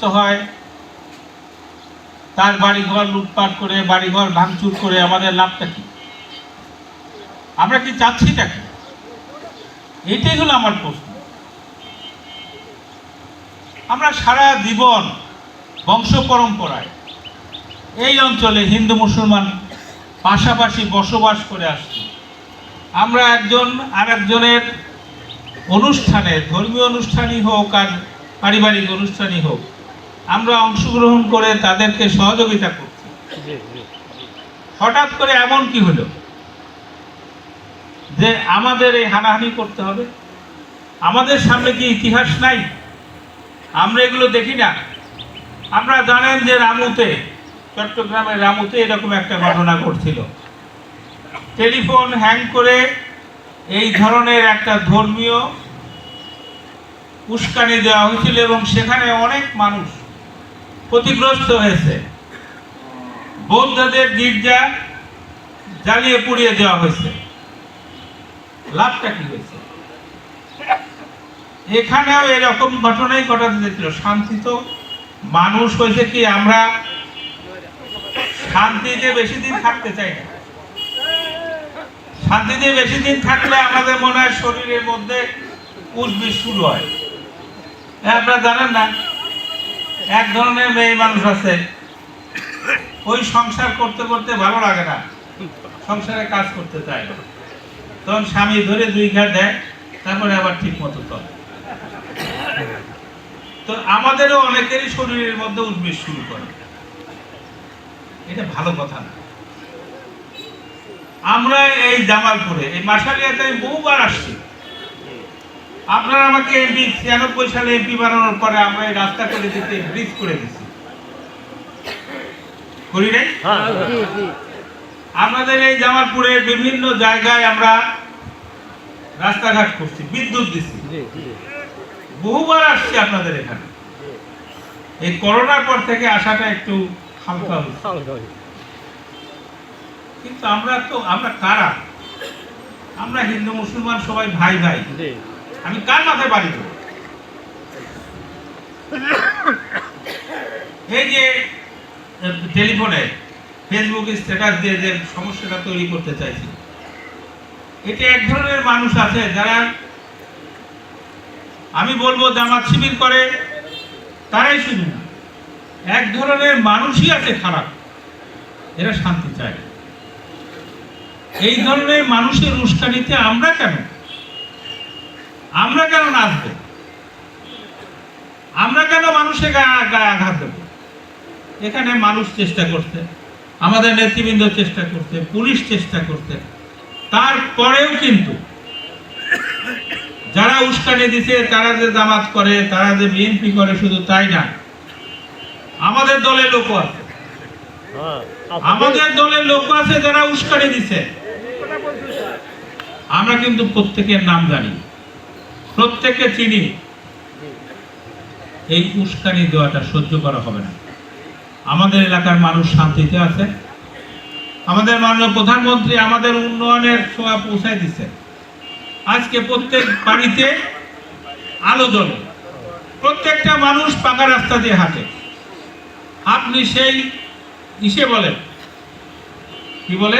ক্ষতিগ্রস্ত হয়, তার বাড়িঘর লুটপাট করে, বাড়িঘর ভাঙচুর করে আমাদের লাভটা কি? আমরা কি চাচ্ছিটা কি? এটাই হলো আমার প্রশ্ন। আমরা সারা জীবন বংশ পরম্পরায় এই অঞ্চলে হিন্দু মুসলমান পাশাপাশি বসবাস করে আসছি। আমরা একজন আরেকজনের অনুষ্ঠানে, ধর্মীয় অনুষ্ঠানই হোক আর পারিবারিক অনুষ্ঠানই হোক, আমরা অংশগ্রহণ করে তাদেরকে সহযোগিতা করছি। হঠাৎ করে এমন কি হলো যে আমাদের এই হানাহানি করতে হবে? আমাদের সামনে কি ইতিহাস নাই? আমরা এগুলো দেখি না? আপনারা জানেন যে রামুতে, চট্টগ্রামের রামুতে এরকম একটা ঘটনা ঘটছিল। টেলিফোন হ্যাং করে এই ধরনের একটা ধর্মীয় উস্কানি দেওয়া হয়েছিল এবং সেখানে অনেক মানুষ ক্ষতিগ্রস্ত হয়েছে। বৌদ্ধদের গির্জা জ্বালিয়ে পুড়িয়ে দেওয়া হয়েছে। লাভটা কি হয়েছে? এখানেও এরকম ঘটনাই ঘটাতে দেখছিল। শান্তি তো মানুষ হয়েছে কি, আমরা শান্তিতে বেশি দিন থাকতে চাই না। শান্তিতে বেশি দিন থাকলে আমাদের মনে হয় শরীরের মধ্যে উদ্ভিদ শুরু হয়। আপনারা জানেন না, এক ধরনের মেয়ে মানুষ আছে, ওই সংসার করতে করতে ভালো লাগে না, সংসারে কাজ করতে চায় না, তখন স্বামী ধরে দুই ঘা দেয়, তারপরে আবার ঠিক মতো চলে। তো আমাদেরও অনেকেরই শরীরের মধ্যে উদ্ভিদ শুরু করে, এটা ভালো কথা না। আমরা এই জামালপুরে, এই মাসালিয়াতে আমি বহুবার আসছি। আপনারা আমাকে এমপি 96 সালে এমপি বানানোর পরে আমরা এই রাস্তা করে দিতে, ব্রিজ করে দিচ্ছি, করি নাই? আমাদের এই জামালপুরের বিভিন্ন জায়গায় আমরা রাস্তাঘাট করছি, বিদ্যুৎ দিচ্ছি, বহুবার আসছি আপনাদের এখানে। এই করোনার পর থেকে আসাটা একটু হালকা হয়েছে, কিন্তু আমরা কারা? আমরা হিন্দু মুসলমান সবাই ভাই ভাই। আমি কার মাথায় বাড়ি দেব? এই যে টেলিফোনে ফেসবুকে স্ট্যাটাস দিয়ে যে সমস্যাটা তৈরি করতে চাইছি, এটা এক ধরনের মানুষ আছে যারা, আমি বলবো জামাত শিবির করে তারাই শুধু না, এক ধরনের মানুষই আছে খারাপ, এরা শান্তি চায়। এই ধরনের মানুষের উস্কানিতে আমরা কেন নাচবো? আমরা কেন মানুষের গায়ে আঘাত দেব? এখানে মানুষ চেষ্টা করতে, আমাদের নেতৃবৃন্দ চেষ্টা করতে, পুলিশ চেষ্টা করতে, তারপরেও কিন্তু যারা উস্কানি দিচ্ছে, তারা যে জামাত করে, তারা যে বিএনপি করে, শুধু তাই না, আমাদের দলের লোক আছে, যারা উস্কানি দিচ্ছে। আমরা কিন্তু প্রত্যেকের নাম জানি, প্রত্যেককে চিনি। এই উস্কানি দেওয়াটা সহ্য করা হবে না। আমাদের এলাকার মানুষ শান্তিতে আছে। আমাদের মাননীয় প্রধানমন্ত্রী আমাদের উন্নয়নের ছোঁয়া পৌঁছায় দিচ্ছে। আজকে প্রত্যেক বাড়িতে আলো জ্বলে, প্রত্যেকটা মানুষ পাকা রাস্তা দিয়ে হাঁটে। আপনি সেই ইসে বলেন, কি বলে,